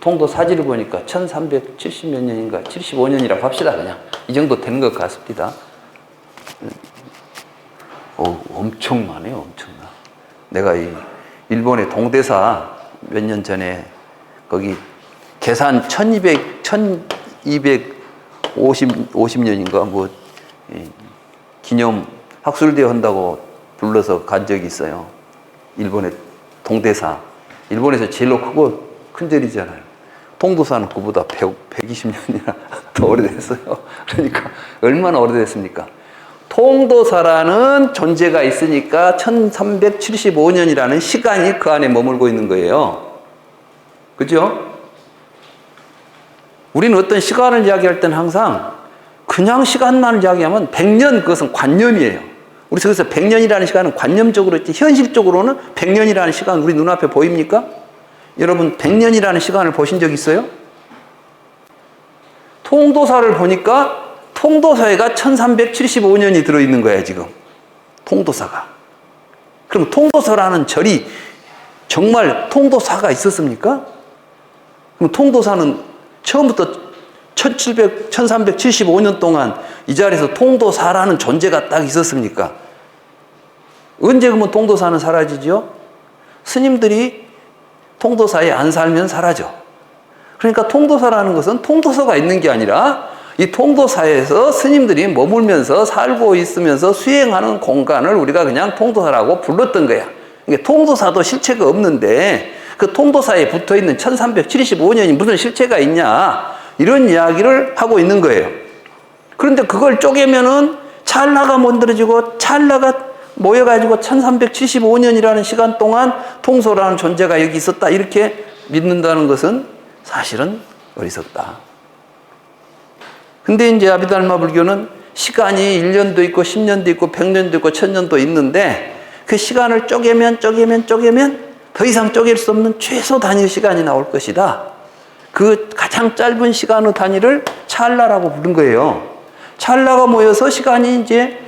통도 사지를 보니까 1370 몇 년인가 75년이라고 합시다. 그냥 이 정도 되는 것 같습니다. 엄청나네요. 엄청나. 내가 이 일본의 동대사 몇 년 전에 거기 계산 1250년인가 뭐 기념 학술대회 한다고 불러서 간 적이 있어요. 일본의 동대사. 일본에서 제일로 크고 큰 절이잖아요. 통도사는 그보다 120년이나 더 오래됐어요. 그러니까 얼마나 오래됐습니까? 통도사라는 존재가 있으니까 1375년이라는 시간이 그 안에 머물고 있는 거예요. 그죠? 우리는 어떤 시간을 이야기할 때는 항상 그냥 시간만 이야기하면 100년 그것은 관념이에요. 우리 그래서 100년이라는 시간은 관념적으로 있지 현실적으로는 100년이라는 시간 우리 눈앞에 보입니까? 여러분 100년이라는 시간을 보신 적 있어요? 통도사를 보니까 통도사회가 1375년이 들어있는 거야 지금. 통도사가. 그럼 통도사라는 절이 정말 통도사가 있었습니까? 그럼 통도사는 처음부터 1375년 동안 이 자리에서 통도사라는 존재가 딱 있었습니까? 언제 그러면 통도사는 사라지죠? 스님들이 통도사에 안 살면 사라져. 그러니까 통도사라는 것은 통도서가 있는 게 아니라 이 통도사에서 스님들이 머물면서 살고 있으면서 수행하는 공간을 우리가 그냥 통도사라고 불렀던 거야. 그러니까 통도사도 실체가 없는데 그 통도사에 붙어있는 1375년이 무슨 실체가 있냐 이런 이야기를 하고 있는 거예요. 그런데 그걸 쪼개면은 찰나가 만들어지고 찰나가 모여가지고 1375년이라는 시간 동안 통소라는 존재가 여기 있었다 이렇게 믿는다는 것은 사실은 어리석다. 근데 이제 아비달마 불교는 시간이 1년도 있고 10년도 있고 100년도 있고 1000년도 있는데 그 시간을 쪼개면 더 이상 쪼갤 수 없는 최소 단위 시간이 나올 것이다. 그 가장 짧은 시간의 단위를 찰나라고 부른 거예요. 찰나가 모여서 시간이 이제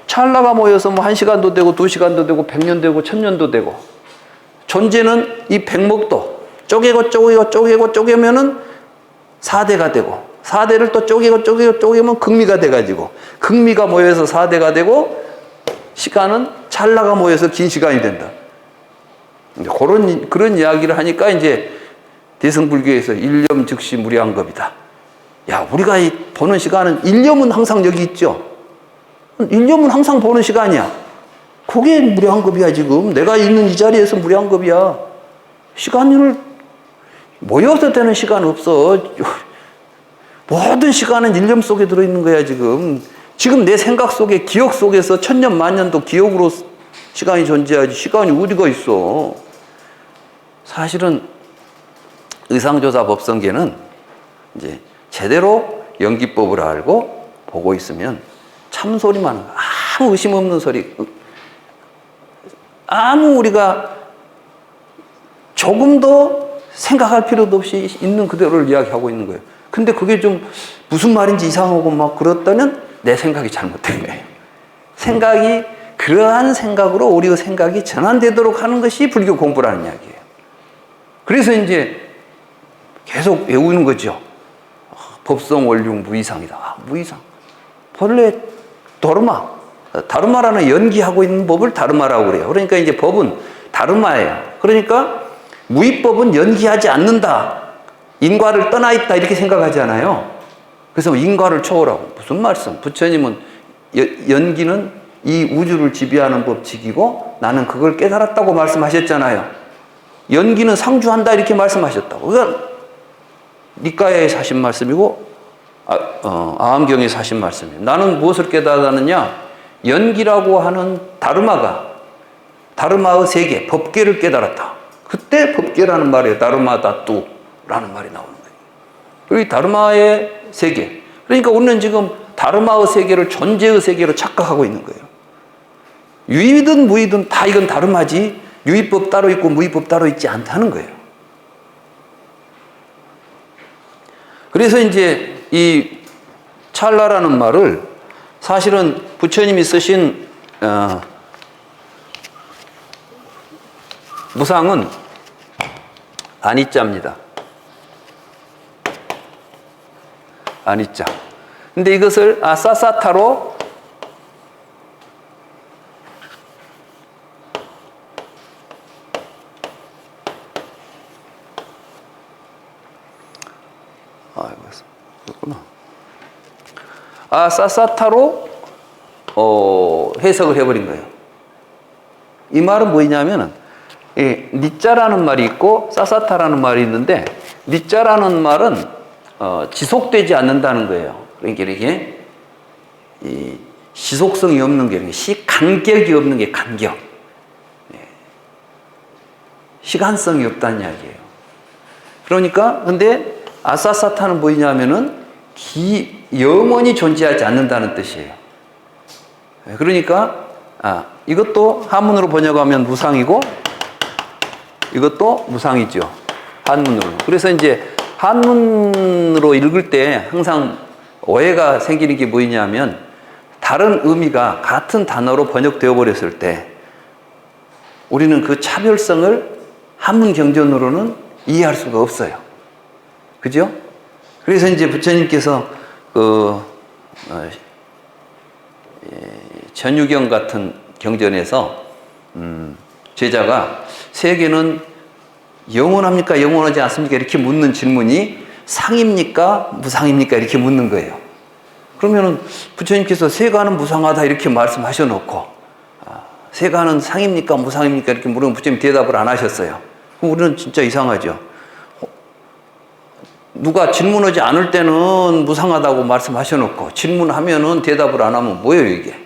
찰나가 모여서 뭐 1시간도 되고 2시간도 되고 100년 되고 1000년도 되고 존재는 이 백목도 쪼개면은 4대가 되고 4대를 또 쪼개면 극미가 돼가지고 극미가 모여서 4대가 되고 시간은 찰나가 모여서 긴 시간이 된다. 그런 이야기를 하니까 이제 대승불교에서 일념 즉시 무량겁이다. 야, 우리가 보는 시간은 일념은 항상 여기 있죠. 일념은 항상 보는 시간이야. 그게 무량겁이야 지금. 내가 있는 이 자리에서 무량겁이야. 시간을 모여서 되는 시간 없어. 모든 시간은 일념 속에 들어있는 거야 지금. 지금 내 생각 속에 기억 속에서 천년 만년도 기억으로 시간이 존재하지 시간이 어디가 있어. 사실은 의상조사 법성계는 이제 제대로 연기법을 알고 보고 있으면 참소리만 아무 의심 없는 소리 아무 우리가 조금도 생각할 필요도 없이 있는 그대로를 이야기하고 있는 거예요. 근데 그게 좀 무슨 말인지 이상하고 막 그렇다면 내 생각이 잘못된 거예요. 생각이 그러한 생각으로 우리의 생각이 전환되도록 하는 것이 불교 공부라는 이야기예요. 그래서 이제 계속 외우는 거죠. 법성 원륜 무이상이다. 무이상. 본래 다르마라는 연기하고 있는 법을 다르마라고 그래요. 그러니까 이제 법은 다르마예요. 그러니까 무의법은 연기하지 않는다. 인과를 떠나 있다 이렇게 생각하지 않아요. 그래서 인과를 초월하고 무슨 말씀? 부처님은 연기는 이 우주를 지배하는 법칙이고 나는 그걸 깨달았다고 말씀하셨잖아요. 연기는 상주한다 이렇게 말씀하셨다고. 그러니까 니까에 사신 말씀이고 아함경에 사신 말씀이에요. 나는 무엇을 깨달았느냐? 연기라고 하는 다르마의 세계, 법계를 깨달았다. 그때 법계라는 말이에요. 다르마다뚜라는 말이 나오는 거예요. 그리고 이 다르마의 세계. 그러니까 우리는 지금 다르마의 세계를 존재의 세계로 착각하고 있는 거예요. 유의든 무의든 다 이건 다르마지 유의법 따로 있고 무의법 따로 있지 않다는 거예요. 그래서 이제 이 찰나라는 말을 사실은 부처님이 쓰신 무상은 아니자입니다. 아니자. 근데 이것을 아사사타로 아사사타로 해석을 해버린 거예요. 이 말은 뭐냐면은 니자라는 말이 있고 사사타라는 말이 있는데 니자라는 말은 지속되지 않는다는 거예요. 그러니까 이게 이 지속성이 없는 게 이렇게 시간격이 없는 게 간격. 시간성이 없다는 이야기예요. 그러니까 근데 아사사타는 뭐냐면은 영원히 존재하지 않는다는 뜻이에요. 그러니까 이것도 한문으로 번역하면 무상이고 이것도 무상이죠. 한문으로. 그래서 이제 한문으로 읽을 때 항상 오해가 생기는 게 뭐냐면 다른 의미가 같은 단어로 번역되어 버렸을 때 우리는 그 차별성을 한문 경전으로는 이해할 수가 없어요. 그죠? 그래서 이제 부처님께서 전유경 같은 경전에서 제자가 세계는 영원합니까? 영원하지 않습니까? 이렇게 묻는 질문이 상입니까? 무상입니까? 이렇게 묻는 거예요. 그러면은 부처님께서 세간은 무상하다 이렇게 말씀하셔 놓고 세간은 상입니까? 무상입니까? 이렇게 물으면 부처님 대답을 안 하셨어요. 그럼 우리는 진짜 이상하죠. 누가 질문하지 않을 때는 무상하다고 말씀하셔놓고 질문하면은 대답을 안 하면 뭐예요 이게?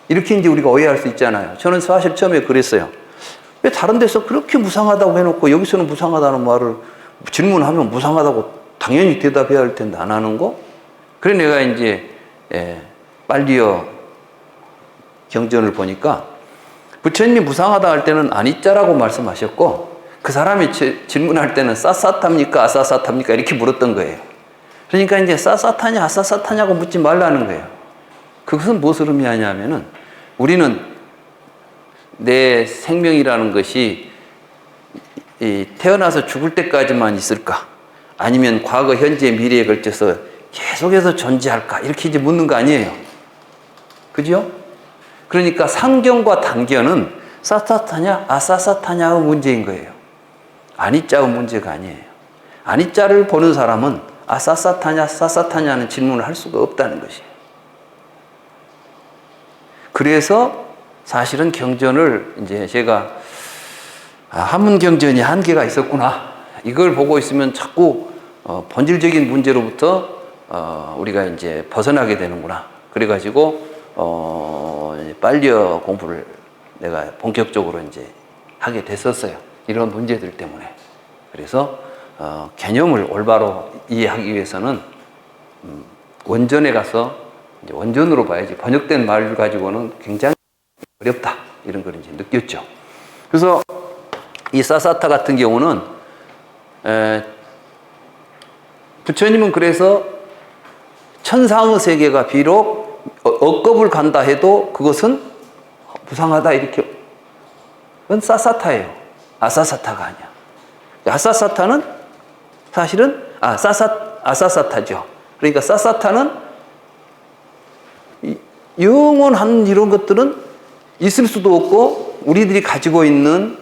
이렇게 이제 우리가 오해할 수 있잖아요. 저는 사실 처음에 그랬어요. 왜 다른 데서 그렇게 무상하다고 해놓고 여기서는 무상하다는 말을 질문하면 무상하다고 당연히 대답해야 할 텐데 안 하는 거? 그래 내가 이제 빨리어 경전을 보니까 부처님이 무상하다 할 때는 아니자라고 말씀하셨고 그 사람이 질문할 때는 사사탑니까 아사사탑니까 이렇게 물었던 거예요. 그러니까 이제 사사타냐 아사사타냐고 묻지 말라는 거예요. 그것은 무엇을 의미하냐면은 우리는 내 생명이라는 것이 태어나서 죽을 때까지만 있을까? 아니면 과거, 현재, 미래에 걸쳐서 계속해서 존재할까? 이렇게 이제 묻는 거 아니에요. 그죠? 그러니까 상견과 단견은 사사타냐 아사사타냐의 문제인 거예요. 아니자의 문제가 아니에요. 아니자를 보는 사람은 아사사타냐 사사타냐는 질문을 할 수가 없다는 것이에요. 그래서 사실은 경전을 이제 제가 한문 경전이 한계가 있었구나. 이걸 보고 있으면 자꾸 본질적인 문제로부터 우리가 이제 벗어나게 되는구나. 그래가지고 빨리어 공부를 내가 본격적으로 이제 하게 됐었어요. 이런 문제들 때문에. 그래서 개념을 올바로 이해하기 위해서는 원전에 가서 이제 원전으로 봐야지 번역된 말을 가지고는 굉장히 어렵다. 이런 걸 이제 느꼈죠. 그래서 이 사사타 같은 경우는 부처님은 그래서 천상의 세계가 비록 억겁을 간다 해도 그것은 무상하다 이렇게 그건 사사타예요. 아사사타가 아니야. 아사사타는 사실은 아사사타죠. 그러니까 사사타는 영원한 이런 것들은 있을 수도 없고 우리들이 가지고 있는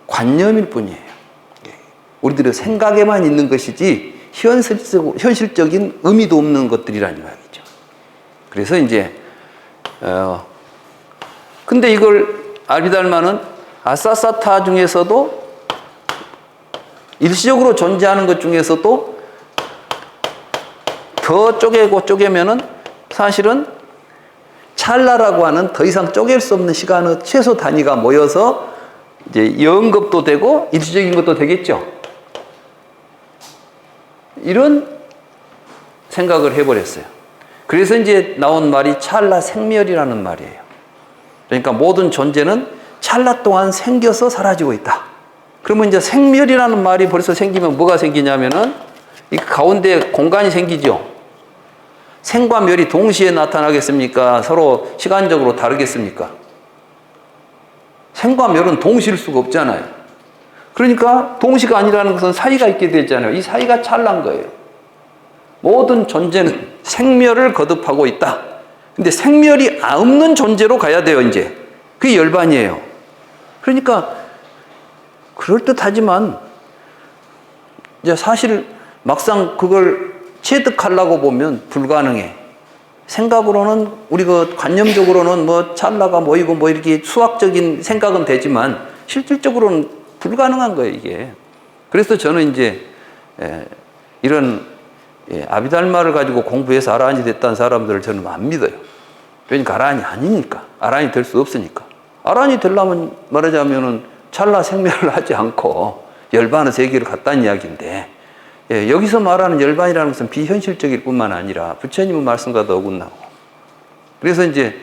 관념일 뿐이에요. 우리들의 생각에만 있는 것이지 현실적인 의미도 없는 것들이라는 말이죠. 그래서 이제 근데 이걸 아비달마는 아사사타 중에서도 일시적으로 존재하는 것 중에서도 더 쪼개면은 사실은 찰나라고 하는 더 이상 쪼갤 수 없는 시간의 최소 단위가 모여서 이제 영급도 되고 일시적인 것도 되겠죠. 이런 생각을 해버렸어요. 그래서 이제 나온 말이 찰나 생멸이라는 말이에요. 그러니까 모든 존재는 찰나 동안 생겨서 사라지고 있다. 그러면 이제 생멸이라는 말이 벌써 생기면 뭐가 생기냐면은 이 가운데 공간이 생기죠. 생과 멸이 동시에 나타나겠습니까? 서로 시간적으로 다르겠습니까? 생과 멸은 동시일 수가 없잖아요. 그러니까 동시가 아니라는 것은 사이가 있게 되잖아요. 이 사이가 찰나인 거예요. 모든 존재는 생멸을 거듭하고 있다. 근데 생멸이 없는 존재로 가야 돼요, 이제. 그게 열반이에요. 그러니까 그럴듯하지만 이제 사실 막상 그걸 체득하려고 보면 불가능해. 생각으로는 우리가 관념적으로는 뭐 찰나가 뭐이고 뭐 이렇게 수학적인 생각은 되지만 실질적으로는 불가능한 거예요, 이게. 그래서 저는 이제 이런 아비달마를 가지고 공부해서 아라한이 됐다는 사람들을 저는 안 믿어요. 그러니까 아라한이 아니니까. 아라한이 될 수 없으니까. 아라한이 되려면 말하자면은 찰나 생멸을 하지 않고 열반의 세계를 갖다는 이야기인데, 여기서 말하는 열반이라는 것은 비현실적일 뿐만 아니라 부처님의 말씀과도 어긋나고. 그래서 이제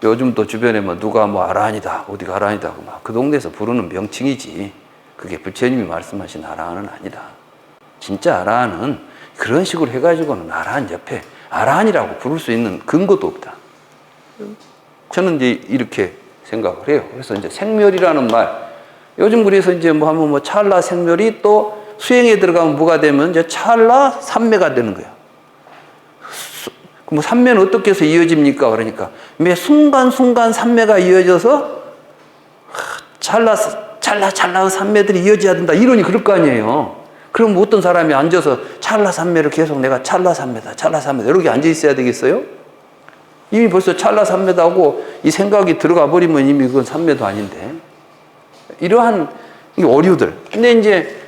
요즘도 주변에 뭐 누가 뭐 아라한이다, 어디가 아라한이다 하고 막 그 동네에서 부르는 명칭이지, 그게 부처님이 말씀하신 아라한은 아니다. 진짜 아라한은 그런 식으로 해가지고는 아라한 옆에 아라한이라고 부를 수 있는 근거도 없다. 저는 이제 이렇게 생각을 해요. 그래서 이제 생멸이라는 말, 요즘 그래서 이제 뭐 하면 뭐 찰나 생멸이 또 수행에 들어가면 뭐가 되면 이제 찰나 삼매가 되는 거예요. 뭐 삼매는 어떻게 해서 이어집니까? 그러니까 매 순간순간 삼매가 이어져서 찰나 삼매들이 이어져야 된다. 이론이 그럴 거 아니에요. 그럼 어떤 사람이 앉아서 찰나 삼매를 계속 내가 찰나 삼매다 이렇게 앉아 있어야 되겠어요? 이미 벌써 찰나 삼매다 하고 이 생각이 들어가 버리면 이미 그건 삼매도 아닌데. 이러한 오류들. 근데 이제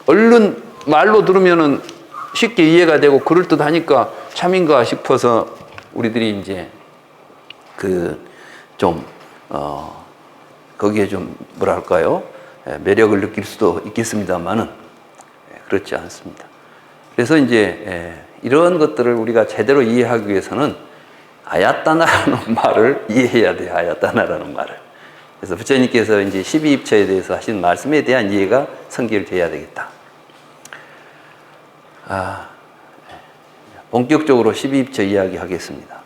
얼른 말로 들으면은 쉽게 이해가 되고 그럴듯하니까 참인가 싶어서 우리들이 이제 거기에 좀 뭐랄까요? 매력을 느낄 수도 있겠습니다만은 그렇지 않습니다. 그래서 이제 이런 것들을 우리가 제대로 이해하기 위해서는 아야따나라는 말을 이해해야 돼요. 아야따나라는 말을. 그래서 부처님께서 이제 12입처에 대해서 하신 말씀에 대한 이해가 성결돼야 되겠다. 본격적으로 12입처 이야기 하겠습니다.